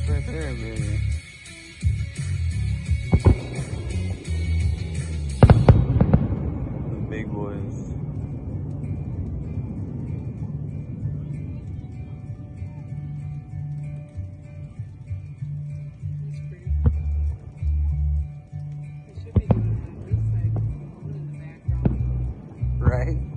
right there, baby. The big boys. That's pretty. They should be doing it on this side, with the moon in the background. Right?